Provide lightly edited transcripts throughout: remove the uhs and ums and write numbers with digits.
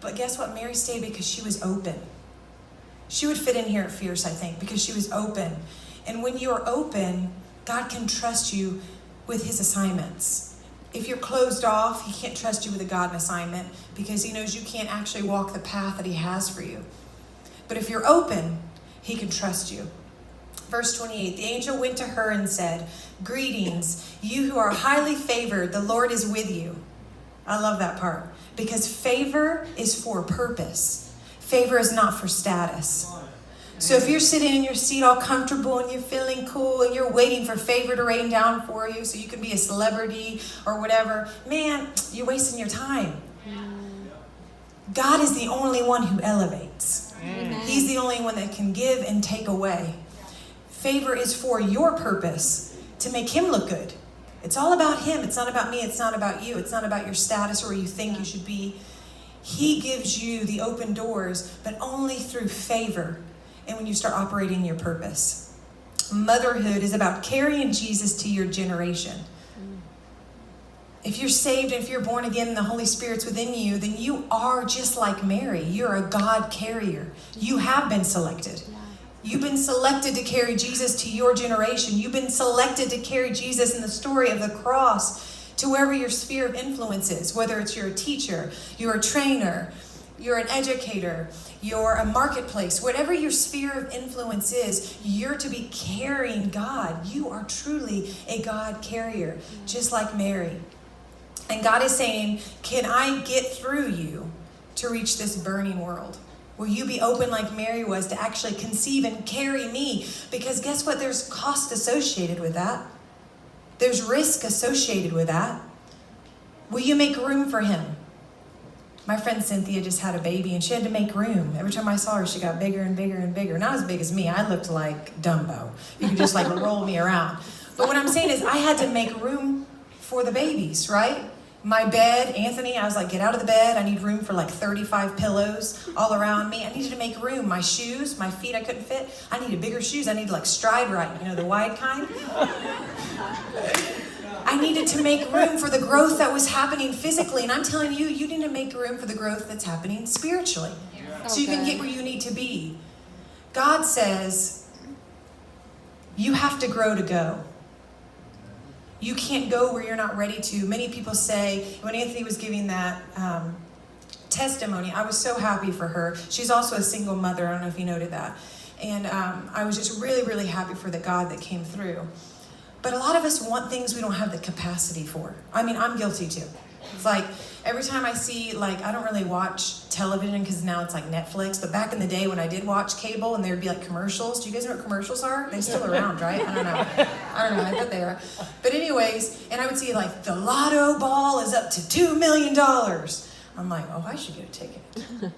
But guess what? Mary stayed because she was open. She would fit in here at Fierce, I think, because she was open. And when you are open, God can trust you with his assignments. If you're closed off, he can't trust you with a God assignment because he knows you can't actually walk the path that he has for you. But if you're open, he can trust you. Verse 28, the angel went to her and said, "Greetings, you who are highly favored, the Lord is with you." I love that part because favor is for a purpose. Favor is not for status. So if you're sitting in your seat all comfortable and you're feeling cool and you're waiting for favor to rain down for you so you can be a celebrity or whatever, man, you're wasting your time. God is the only one who elevates. Amen. He's the only one that can give and take away. Favor is for your purpose, to make him look good. It's all about him. It's not about me. It's not about you. It's not about your status or where you think you should be. He gives you the open doors, but only through favor and when you start operating your purpose. Motherhood is about carrying Jesus to your generation. If you're saved, if you're born again and the Holy Spirit's within you, then you are just like Mary. You're a God carrier. You have been selected. You've been selected to carry Jesus to your generation. You've been selected to carry Jesus in the story of the cross to wherever your sphere of influence is, whether it's you're a teacher, you're a trainer, you're an educator, you're a marketplace, whatever your sphere of influence is, you're to be carrying God. You are truly a God carrier, just like Mary. And God is saying, can I get through you to reach this burning world? Will you be open like Mary was to actually conceive and carry me? Because guess what? There's cost associated with that. There's risk associated with that. Will you make room for him? My friend Cynthia just had a baby and she had to make room. Every time I saw her, she got bigger and bigger and bigger. Not as big as me. I looked like Dumbo. You could just like roll me around. But what I'm saying is I had to make room for the babies, right? My bed, Anthony, I was like, get out of the bed. I need room for like 35 pillows all around me. I needed to make room. My shoes, my feet, I couldn't fit. I needed bigger shoes. I needed like stride right, the wide kind. I needed to make room for the growth that was happening physically. And I'm telling you, you need to make room for the growth that's happening spiritually. So you can get where you need to be. God says, you have to grow to go. You can't go where you're not ready to. Many people say, when Anthony was giving that testimony, I was so happy for her. She's also a single mother. I don't know if you noted that. And I was just really, really happy for the God that came through. But a lot of us want things we don't have the capacity for. I mean, I'm guilty too. It's like every time I see, I don't really watch television because now it's like Netflix. But back in the day when I did watch cable and there'd be like commercials. Do you guys know what commercials are? They're still around, right? I don't know. I bet they are. But anyways, and I would see the lotto ball is up to $2 million. I'm like, oh, I should get a ticket.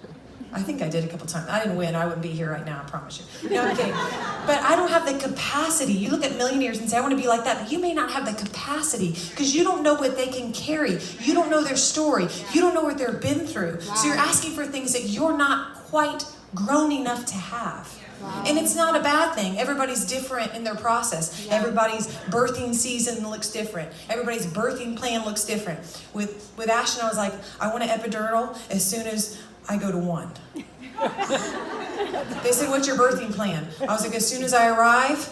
I think I did a couple times. I didn't win. I wouldn't be here right now, I promise you. No, I'm kidding. But I don't have the capacity. You look at millionaires and say, I want to be like that. But you may not have the capacity because you don't know what they can carry. You don't know their story. You don't know what they've been through. Wow. So you're asking for things that you're not quite grown enough to have. Wow. And it's not a bad thing. Everybody's different in their process. Yeah. Everybody's birthing season looks different. Everybody's birthing plan looks different. With Ashton, I was like, I want an epidural as soon as I go to 1. They said, what's your birthing plan? I was like, as soon as I arrive,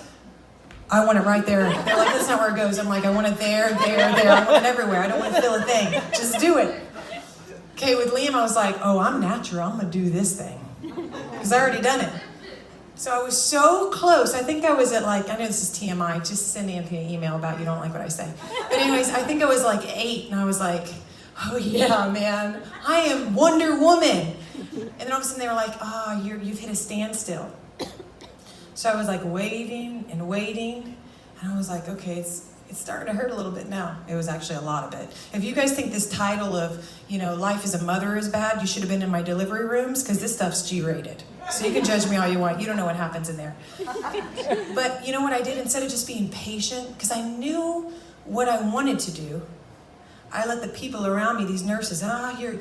I want it right there. They're like, that's not where it goes. I'm like, I want it there. I want it everywhere. I don't want to feel a thing. Just do it. Okay, with Liam, I was like, oh, I'm natural. I'm going to do this thing. Because I already done it. So I was so close. I think I was at I know this is TMI. Just send Anthony an email about you don't like what I say. But anyways, I think I was 8, and I was like, oh yeah, man, I am Wonder Woman. And then all of a sudden they were like, you've hit a standstill. So I was waiting, and I was like, okay, it's starting to hurt a little bit now. It was actually a lot of it. If you guys think this title of, life as a mother is bad, you should have been in my delivery rooms, because this stuff's G-rated. So you can judge me all you want. You don't know what happens in there. But you know what I did? Instead of just being patient, because I knew what I wanted to do, I let the people around me, these nurses, you're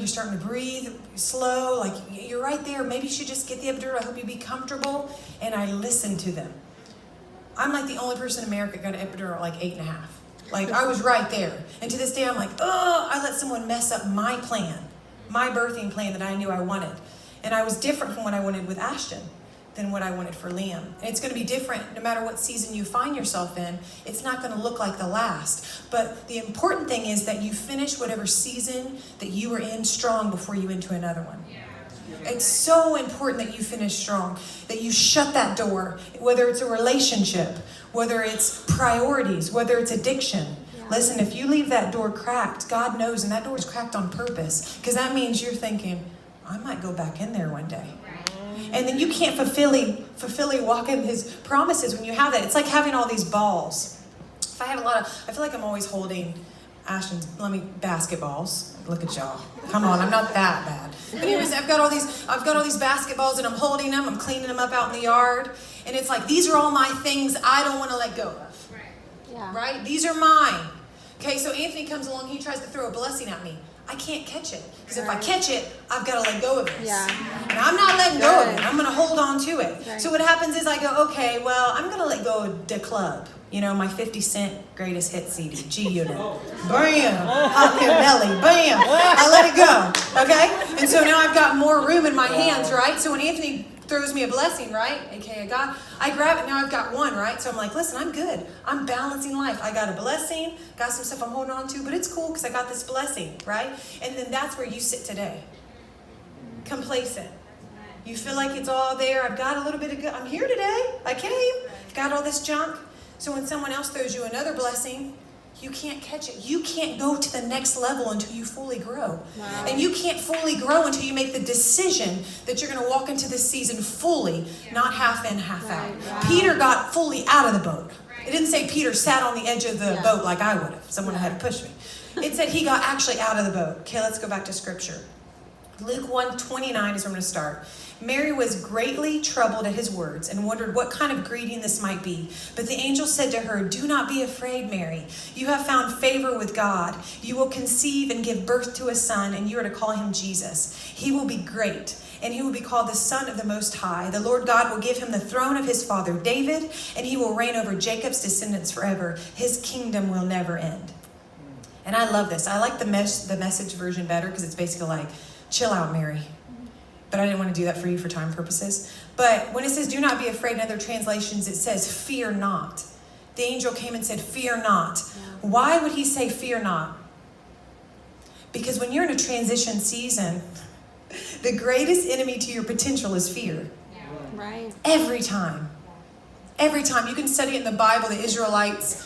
starting to breathe slow, you're right there. Maybe you should just get the epidural. I hope you be comfortable. And I listened to them. I'm the only person in America got an epidural at 8.5. I was right there. And to this day, I'm I let someone mess up my plan, my birthing plan that I knew I wanted. And I was different from what I wanted with Ashton than what I wanted for Liam. And it's going to be different no matter what season you find yourself in. It's not going to look like the last. But the important thing is that you finish whatever season that you were in strong before you into another one. It's so important that you finish strong, that you shut that door, whether it's a relationship, whether it's priorities, whether it's addiction. Listen, if you leave that door cracked, God knows, and that door is cracked on purpose, because that means you're thinking, I might go back in there one day. And then you can't fulfilling walk in his promises when you have that. It's like having all these balls. If I had I feel like I'm always holding Ashton's, basketballs. Look at y'all. Come on, I'm not that bad. But anyways, I've got all these basketballs and I'm holding them, I'm cleaning them up out in the yard. And it's like, these are all my things I don't want to let go of. Right? These are mine. Okay, so Anthony comes along, he tries to throw a blessing at me. I can't catch it. Because if I catch it, I've got to let go of this. And I'm not letting go of it. I'm going to hold on to it. So what happens is I go, okay, well, I'm going to let go of the club. You know, my 50 Cent greatest hit CD, G-Unit. Bam! Hot Pink Belly, bam! I let it go, okay? And so now I've got more room in my hands, right? So when Anthony throws me a blessing, right? AKA God, I grab it, now I've got one, right? So I'm like, listen, I'm good. I'm balancing life. I got a blessing, got some stuff I'm holding on to, but it's cool because I got this blessing, right? And then that's where you sit today. Complacent. You feel like it's all there. I've got a little bit of good. I'm here today. I came. Got all this junk. So when someone else throws you another blessing, you can't catch it. You can't go to the next level until you fully grow. And you can't fully grow until you make the decision that you're going to walk into this season fully, not half in, half out. Peter got fully out of the boat. It didn't say Peter sat on the edge of the boat like I would have. Someone had to push me. It said he got actually out of the boat. Okay, let's go back to scripture. Luke 1:29 is where I'm going to start. Mary was greatly troubled at his words and wondered what kind of greeting this might be. But the angel said to her, "Do not be afraid, Mary. You have found favor with God. You will conceive and give birth to a son, and you are to call him Jesus. He will be great, and he will be called the Son of the Most High. The Lord God will give him the throne of his father David, and he will reign over Jacob's descendants forever. His kingdom will never end." And I love this. I like the Message version better because it's basically like, chill out, Mary. But I didn't want to do that for you for time purposes. But when it says, do not be afraid, in other translations, it says, fear not. The angel came and said, fear not. Why would he say fear not? Because when you're in a transition season, the greatest enemy to your potential is fear. Right. Every time. Every time. You can study it in the Bible, the Israelites,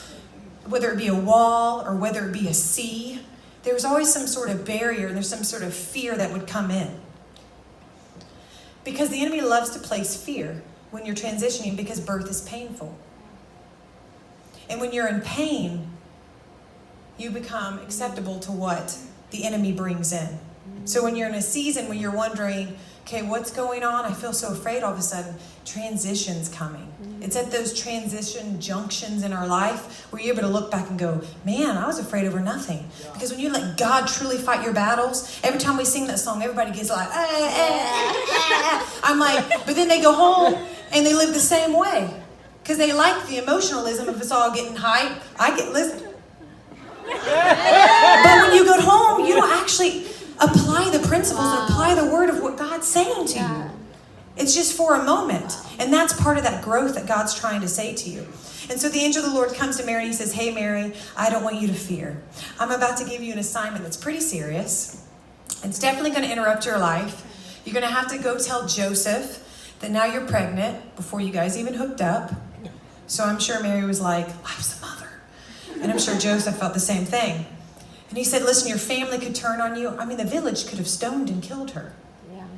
whether it be a wall or whether it be a sea, there was always some sort of barrier and there's some sort of fear that would come in. Because the enemy loves to place fear when you're transitioning because birth is painful. And when you're in pain, you become acceptable to what the enemy brings in. So when you're in a season when you're wondering, okay, what's going on? I feel so afraid all of a sudden. Transition's coming. It's at those transition junctions in our life where you're able to look back and go, man, I was afraid over nothing. Because when you let God truly fight your battles, every time we sing that song, everybody gets like, I'm like, but then they go home and they live the same way. Because they like the emotionalism of us all getting hyped. Listen. But when you go home, you don't actually apply the principles and apply the word of what God's saying to you. It's just for a moment. And that's part of that growth that God's trying to say to you. And so the angel of the Lord comes to Mary and he says, hey, Mary, I don't want you to fear. I'm about to give you an assignment that's pretty serious. It's definitely going to interrupt your life. You're going to have to go tell Joseph that now you're pregnant before you guys even hooked up. So I'm sure Mary was like, I was the mother. And I'm sure Joseph felt the same thing. And he said, listen, your family could turn on you. I mean, the village could have stoned and killed her.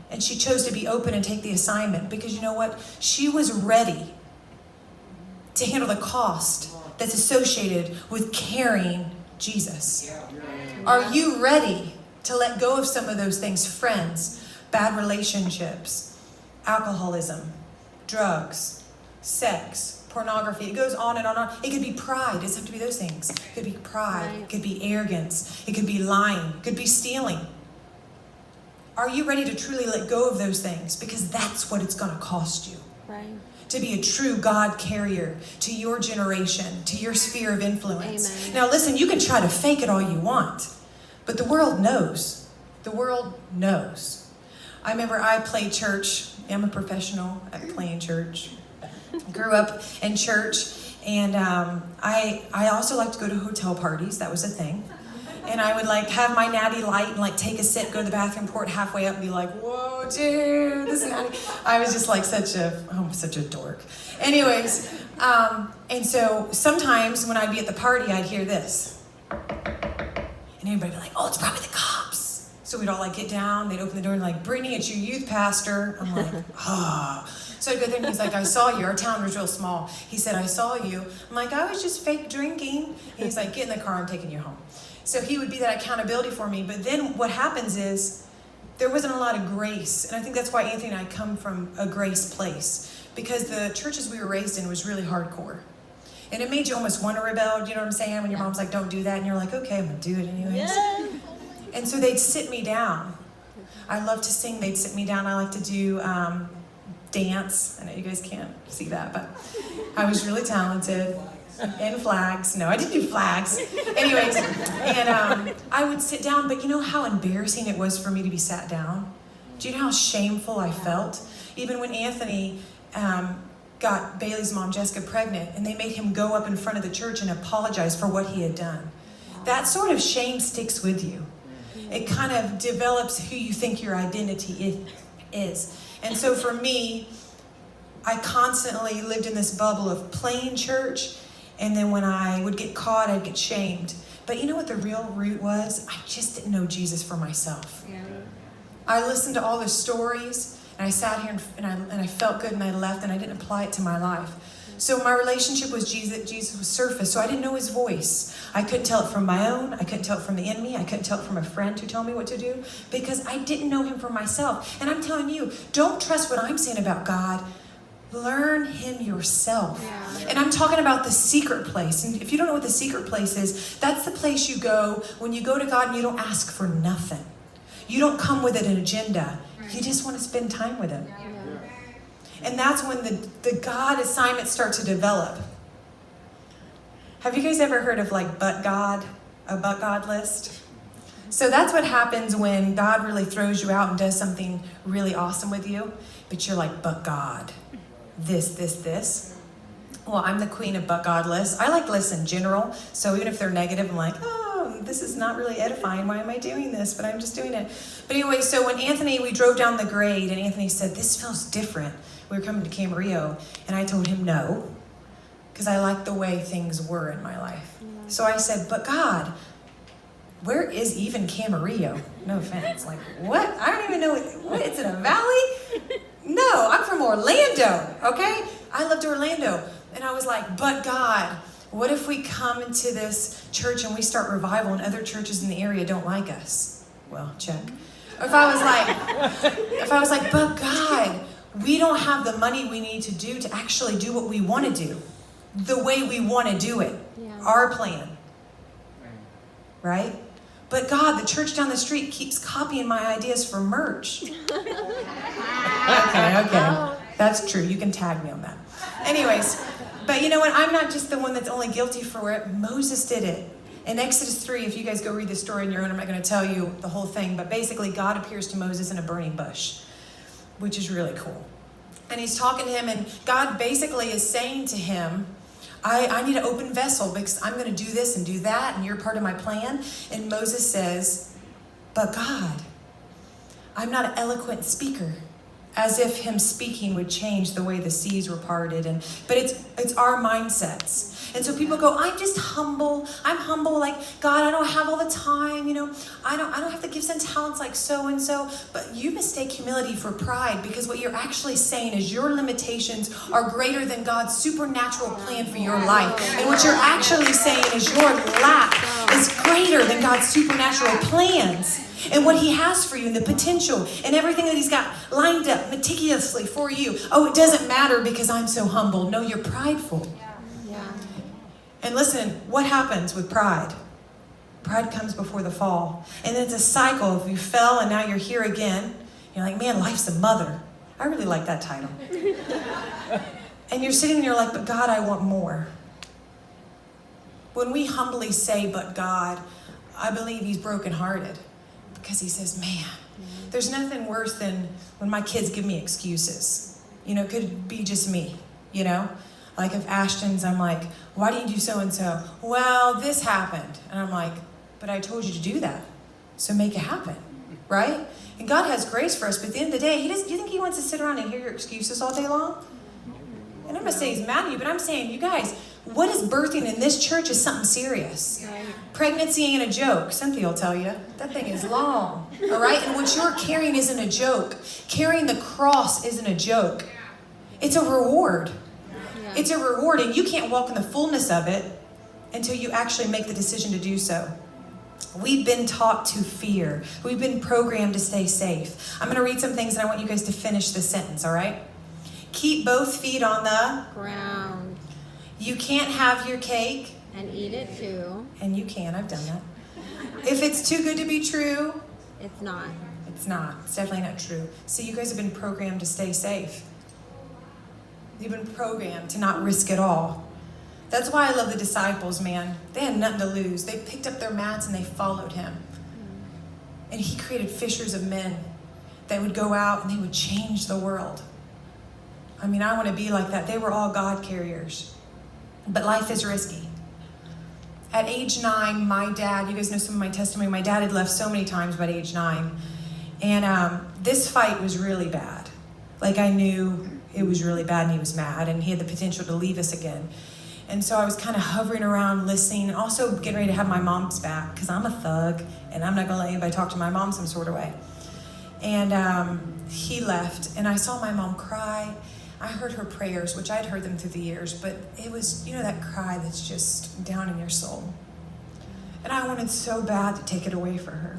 And she chose to be open and take the assignment because you know what? She was ready to handle the cost that's associated with carrying Jesus. Are you ready to let go of some of those things? Friends, bad relationships, alcoholism, drugs, sex, pornography. It goes on and on and on. It could be pride. It doesn't have to be those things. It could be pride. It could be arrogance. It could be lying. It could be stealing. Are you ready to truly let go of those things? Because that's what it's going to cost you. Right. To be a true God carrier to your generation, to your sphere of influence. Amen. Now listen, you can try to fake it all you want, but the world knows. The world knows. I remember I played church. I'm a professional at playing church. Grew up in church, and I also like to go to hotel parties. That was a thing. And I would like have my natty light and like take a sip, go to the bathroom, pour it halfway up, and be like, "Whoa, dude, this is natty." I was just like such a dork. Anyways, and so sometimes when I'd be at the party, I'd hear this, and everybody'd be like, "Oh, it's probably the cops." So we'd all like get down. They'd open the door and like, "Brittany, it's your youth pastor." I'm like, ah. So I'd go there and he's like, "I saw you." Our town was real small. He said, "I saw you." I'm like, "I was just fake drinking." And he's like, "Get in the car, I'm taking you home." So he would be that accountability for me. But then what happens is there wasn't a lot of grace. And I think that's why Anthony and I come from a grace place. Because the churches we were raised in was really hardcore. And it made you almost want to rebel. Do you know what I'm saying? When your mom's like, "Don't do that." And you're like, "Okay, I'm going to do it anyways." Yeah. And so they'd sit me down. I love to sing. They'd sit me down. I like to do dance. I know you guys can't see that, but I was really talented. And flags. No, I didn't do flags. Anyways, and I would sit down, but you know how embarrassing it was for me to be sat down? Do you know how shameful I felt? Even when Anthony got Bailey's mom, Jessica, pregnant, and they made him go up in front of the church and apologize for what he had done. That sort of shame sticks with you. It kind of develops who you think your identity is. And so for me, I constantly lived in this bubble of playing church. And then when I would get caught, I'd get shamed. But you know what the real root was? I just didn't know Jesus for myself. Yeah. I listened to all the stories, and I sat here and I felt good, and I left, and I didn't apply it to my life. So my relationship with Jesus was surface, so I didn't know his voice. I couldn't tell it from my own. I couldn't tell it from the enemy. I couldn't tell it from a friend who told me what to do because I didn't know him for myself. And I'm telling you, don't trust what I'm saying about God. Learn him yourself. Yeah. And I'm talking about the secret place. And if you don't know what the secret place is, that's the place you go when you go to God and you don't ask for nothing. You don't come with an agenda. You just want to spend time with him. Yeah. And that's when the God assignments start to develop. Have you guys ever heard of like a but God list? So that's what happens when God really throws you out and does something really awesome with you. But you're like, but God. This. Well, I'm the queen of but God lists. I like lists in general. So even if they're negative, I'm like, oh, this is not really edifying. Why am I doing this? But I'm just doing it. But anyway, so when we drove down the grade and Anthony said, this feels different. We were coming to Camarillo and I told him no, because I liked the way things were in my life. Yeah. So I said, but God, where is even Camarillo? No offense. Like, what? I don't even know. What? It's in a valley? No, I'm from Orlando, okay? I loved Orlando. And I was like, but God, what if we come into this church and we start revival and other churches in the area don't like us? Well, check. Or if I was like, but God, we don't have the money we need to do to actually do what we want to do, the way we want to do it, our plan, right? But God, the church down the street keeps copying my ideas for merch. Okay. That's true. You can tag me on that. Anyways, but you know what? I'm not just the one that's only guilty for it. Moses did it. In Exodus 3, if you guys go read the story on your own, I'm not going to tell you the whole thing, but basically God appears to Moses in a burning bush, which is really cool. And he's talking to him, and God basically is saying to him, I need an open vessel because I'm going to do this and do that, and you're part of my plan. And Moses says, but God, I'm not an eloquent speaker. As if him speaking would change the way the seas were parted. But it's our mindsets. And so people go, I'm just humble. I'm humble. Like, God, I don't have all the time. You know, I don't have the gifts and talents like so and so. But you mistake humility for pride, because what you're actually saying is your limitations are greater than God's supernatural plan for your life. And what you're actually saying is your lack is greater than God's supernatural plans. And what he has for you and the potential and everything that he's got lined up meticulously for you. Oh, it doesn't matter because I'm so humble. No, you're prideful. Yeah. And listen, what happens with pride? Pride comes before the fall. And then it's a cycle. If you fell and now you're here again, you're like, man, life's a mother. I really like that title. And you're sitting and you're like, but God, I want more. When we humbly say, but God, I believe he's brokenhearted. because he says, man, there's nothing worse than when my kids give me excuses. It could be just me, Like if Ashton's, I'm like, why do you do so-and-so? Well, this happened. And I'm like, but I told you to do that. So make it happen, right? And God has grace for us, but at the end of the day, do you think he wants to sit around and hear your excuses all day long? And I'm not saying he's mad at you, but I'm saying, you guys, what is birthing in this church is something serious. Right. Pregnancy ain't a joke. Cynthia will tell you. That thing is long, all right? And what you're carrying isn't a joke. Carrying the cross isn't a joke. It's a reward. Yeah. It's a reward, and you can't walk in the fullness of it until you actually make the decision to do so. We've been taught to fear. We've been programmed to stay safe. I'm going to read some things, and I want you guys to finish this sentence, all right? Keep both feet on the ground. You can't have your cake. And eat it too. And you can. I've done that. If it's too good to be true. It's not. It's not. It's definitely not true. See, you guys have been programmed to stay safe. You've been programmed to not risk it all. That's why I love the disciples, man. They had nothing to lose. They picked up their mats and they followed him. And he created fishers of men that would go out and they would change the world. I mean, I want to be like that. They were all God carriers. But life is risky. At age 9, my dad, you guys know some of my testimony, my dad had left so many times by age 9. And this fight was really bad. Like, I knew it was really bad and he was mad and he had the potential to leave us again. And so I was kind of hovering around listening and also getting ready to have my mom's back because I'm a thug and I'm not going to let anybody talk to my mom some sort of way. And he left and I saw my mom cry. I heard her prayers, which I'd heard them through the years, but it was, that cry that's just down in your soul. And I wanted so bad to take it away from her.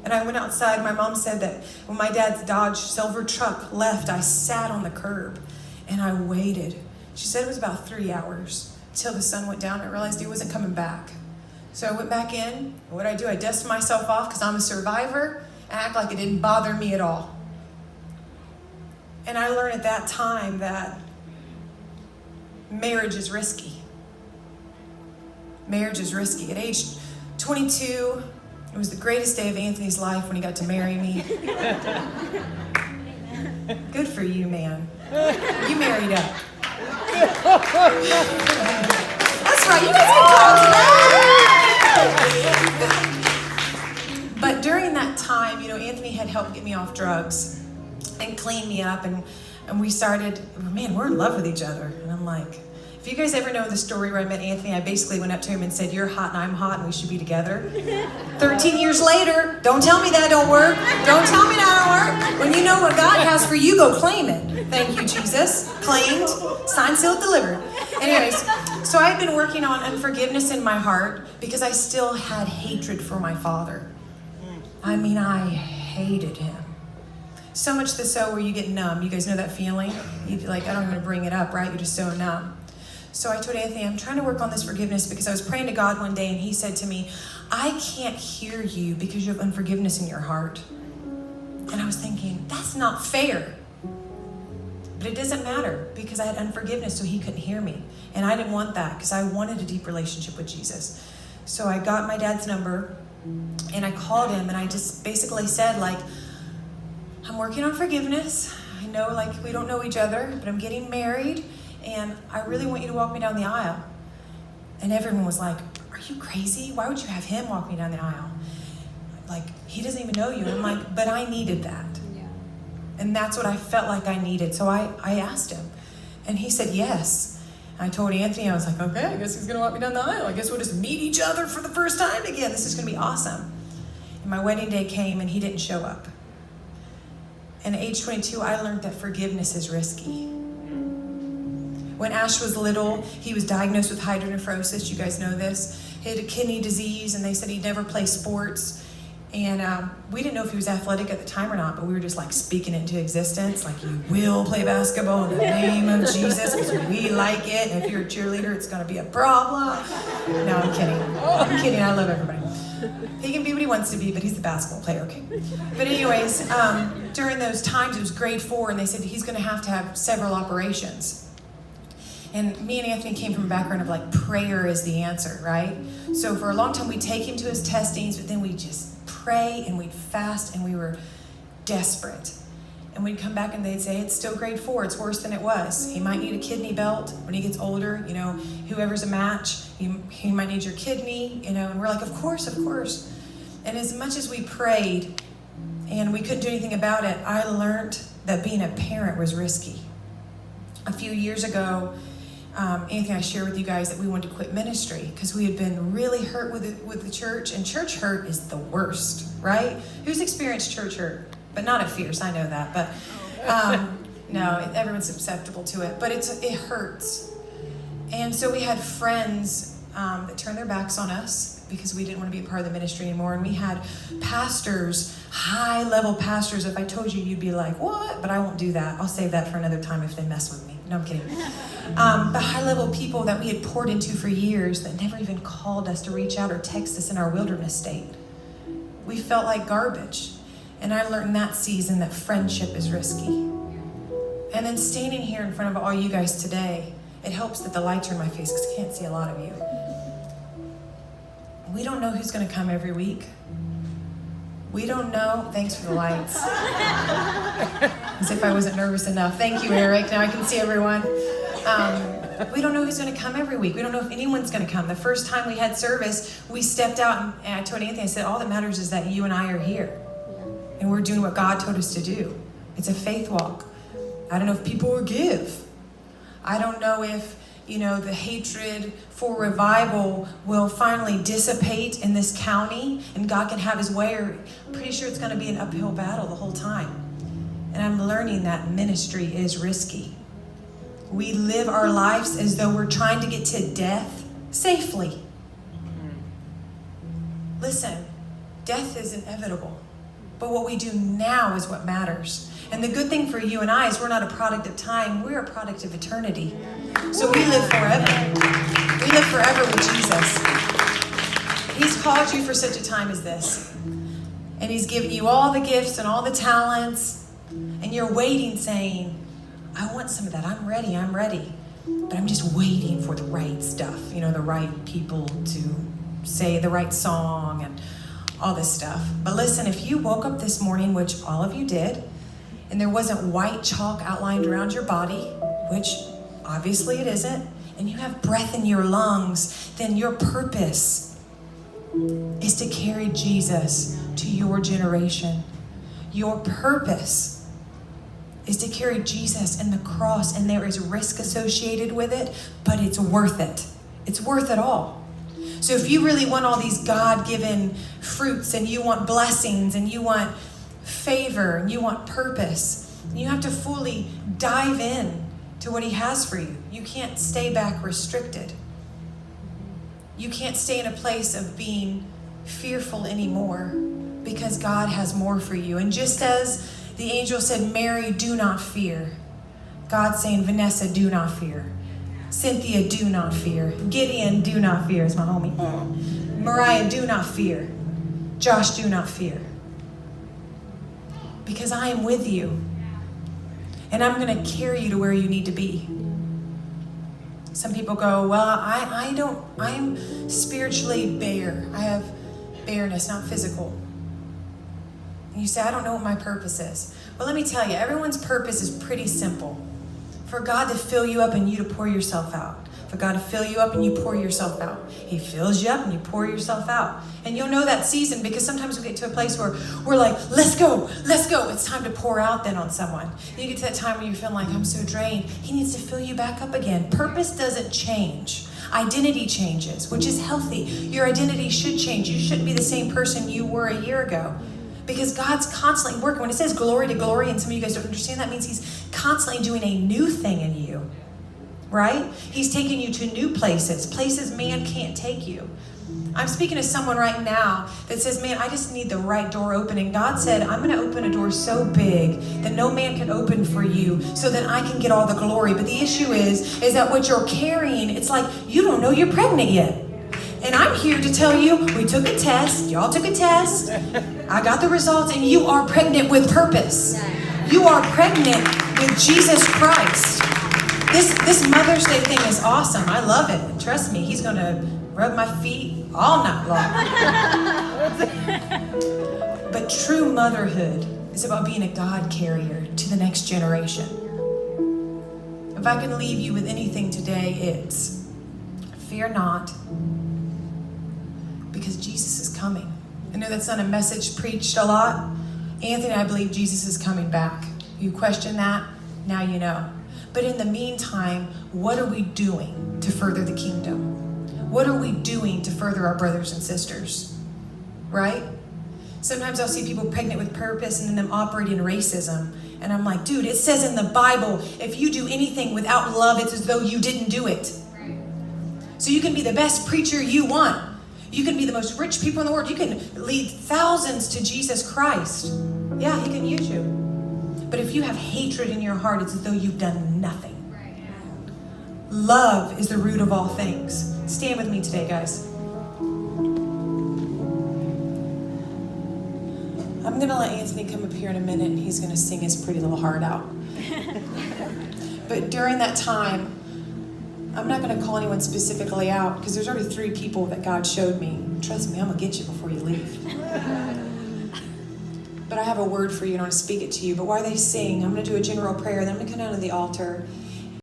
And I went outside. My mom said that when my dad's Dodge Silver truck left, I sat on the curb and I waited. She said it was about 3 hours till the sun went down. I realized he wasn't coming back. So I went back in. What did I do? I dusted myself off because I'm a survivor and act like it didn't bother me at all. And I learned at that time that marriage is risky. Marriage is risky. At age 22, it was the greatest day of Anthony's life when he got to marry me. Good for you, man. You married up. That's right, you guys can talk. But during that time, Anthony had helped get me off drugs and clean me up, and we started, man, we're in love with each other. And I'm like, if you guys ever know the story where I met Anthony, I basically went up to him and said, you're hot and I'm hot and we should be together. 13 years later, don't tell me that don't work. Don't tell me that don't work. When you know what God has for you, go claim it. Thank you, Jesus. Claimed, signed, sealed, delivered. Anyways, so I had been working on unforgiveness in my heart because I still had hatred for my father. I mean, I hated him. So much so where you get numb. You guys know that feeling? I don't even bring it up, right? You're just so numb. So I told Anthony, I'm trying to work on this forgiveness because I was praying to God one day and he said to me, I can't hear you because you have unforgiveness in your heart. And I was thinking, that's not fair. But it doesn't matter because I had unforgiveness so he couldn't hear me. And I didn't want that because I wanted a deep relationship with Jesus. So I got my dad's number and I called him and I just basically said, I'm working on forgiveness. I know we don't know each other, but I'm getting married. And I really want you to walk me down the aisle. And everyone was like, are you crazy? Why would you have him walk me down the aisle? He doesn't even know you. And I'm like, but I needed that. Yeah. And that's what I felt like I needed. So I asked him. And he said yes. And I told Anthony, I was like, okay, I guess he's going to walk me down the aisle. I guess we'll just meet each other for the first time again. This is going to be awesome. And my wedding day came and he didn't show up. And at age 22, I learned that forgiveness is risky. When Ash was little, he was diagnosed with hydronephrosis. You guys know this. He had a kidney disease, and they said he'd never play sports. And we didn't know if he was athletic at the time or not, but we were just speaking it into existence. You will play basketball in the name of Jesus because we like it. And if you're a cheerleader, it's going to be a problem. No, I'm kidding. I'm kidding. I love everybody. He can be what he wants to be, but he's the basketball player, okay? But anyways, during those times, it was grade 4, and they said he's going to have several operations. And me and Anthony came from a background of prayer is the answer, right? So for a long time, we'd take him to his testings, but then we just pray and we'd fast and we were desperate. And we'd come back and they'd say, it's still grade 4. It's worse than it was. He might need a kidney belt when he gets older. You know, whoever's a match, he might need your kidney, you know. And we're like, of course, of course. And as much as we prayed and we couldn't do anything about it, I learned that being a parent was risky. A few years ago, Anthony and I shared with you guys that we wanted to quit ministry because we had been really hurt with the church. And church hurt is the worst, right? Who's experienced church hurt? But not at Fierce, I know that. But no, everyone's susceptible to it. But it hurts. And so we had friends that turned their backs on us because we didn't want to be a part of the ministry anymore. And we had pastors, high-level pastors. If I told you, you'd be like, what? But I won't do that. I'll save that for another time if they mess with me. No, I'm kidding. But high-level people that we had poured into for years that never even called us to reach out or text us in our wilderness state. We felt like garbage. And I learned in that season that friendship is risky. And then standing here in front of all you guys today, it helps that the lights are in my face because I can't see a lot of you. We don't know who's going to come every week. We don't know. Thanks for the lights. As if I wasn't nervous enough. Thank you, Eric. Now I can see everyone. We don't know who's going to come every week. We don't know if anyone's going to come. The first time we had service, we stepped out and I told Anthony, I said, all that matters is that you and I are here. And we're doing what God told us to do. It's a faith walk. I don't know if people will give. I don't know if, you know, the hatred for revival will finally dissipate in this county and God can have his way. Or I'm pretty sure it's going to be an uphill battle the whole time. And I'm learning that ministry is risky. We live our lives as though we're trying to get to death safely. Listen, death is inevitable. But what we do now is what matters. And the good thing for you and I is we're not a product of time. We're a product of eternity. So we live forever. We live forever with Jesus. He's called you for such a time as this. And he's given you all the gifts and all the talents. And you're waiting saying, I want some of that. I'm ready. But I'm just waiting for the right stuff. You know, the right people to say the right song and all this stuff. But listen, if you woke up this morning, which all of you did, and there wasn't white chalk outlined around your body, which obviously it isn't, and you have breath in your lungs, then your purpose is to carry Jesus to your generation. Your purpose is to carry Jesus and the cross, and there is risk associated with it, but it's worth it. It's worth it all. So if you really want all these God-given fruits and you want blessings and you want favor and you want purpose, you have to fully dive in to what he has for you. You can't stay back restricted. You can't stay in a place of being fearful anymore because God has more for you. And just as the angel said, Mary, do not fear, God's saying, Vanessa, do not fear. Cynthia, do not fear. Gideon, do not fear, is my homie. Mariah, do not fear. Josh, do not fear. Because I am with you. And I'm going to carry you to where you need to be. Some people go, well, I'm spiritually bare. I have bareness, not physical. And you say, I don't know what my purpose is. Well, let me tell you, everyone's purpose is pretty simple. For God to fill you up and you to pour yourself out. For God to fill you up and you pour yourself out. He fills you up and you pour yourself out. And you'll know that season because sometimes we get to a place where we're like, let's go. It's time to pour out then on someone. And you get to that time where you're feeling like, I'm so drained. He needs to fill you back up again. Purpose doesn't change. Identity changes, which is healthy. Your identity should change. You shouldn't be the same person you were a year ago. Because God's constantly working. When it says glory to glory, and some of you guys don't understand, that means he's constantly doing a new thing in you, right? He's taking you to new places man can't take you. I'm speaking to someone right now that says, man, I just need the right door open. And God said, I'm going to open a door so big that no man can open for you so that I can get all the glory. But the issue is that what you're carrying, it's like you don't know you're pregnant yet. And I'm here to tell you, we took a test. Y'all took a test. I got the results, and you are pregnant with purpose. You are pregnant with Jesus Christ. This Mother's Day thing is awesome. I love it. Trust me, he's going to rub my feet all night long. But true motherhood is about being a God carrier to the next generation. If I can leave you with anything today, it's fear not, because Jesus is coming. I know that's not a message preached a lot. Anthony, I believe Jesus is coming back. You question that? Now you know. But in the meantime, what are we doing to further the kingdom? What are we doing to further our brothers and sisters? Right? Sometimes I'll see people pregnant with purpose and then them operating in racism. And I'm like, dude, it says in the Bible, if you do anything without love, it's as though you didn't do it. Right. So you can be the best preacher you want. You can be the most rich people in the world. You can lead thousands to Jesus Christ. Yeah, he can use you. But if you have hatred in your heart, it's as though you've done nothing. Right. Love is the root of all things. Stand with me today, guys. I'm going to let Anthony come up here in a minute, and he's going to sing his pretty little heart out. But during that time, I'm not going to call anyone specifically out, because there's already 3 people that God showed me. Trust me, I'm going to get you before you leave. But I have a word for you, and I want to speak it to you. But while they sing, I'm going to do a general prayer, then I'm going to come down to the altar.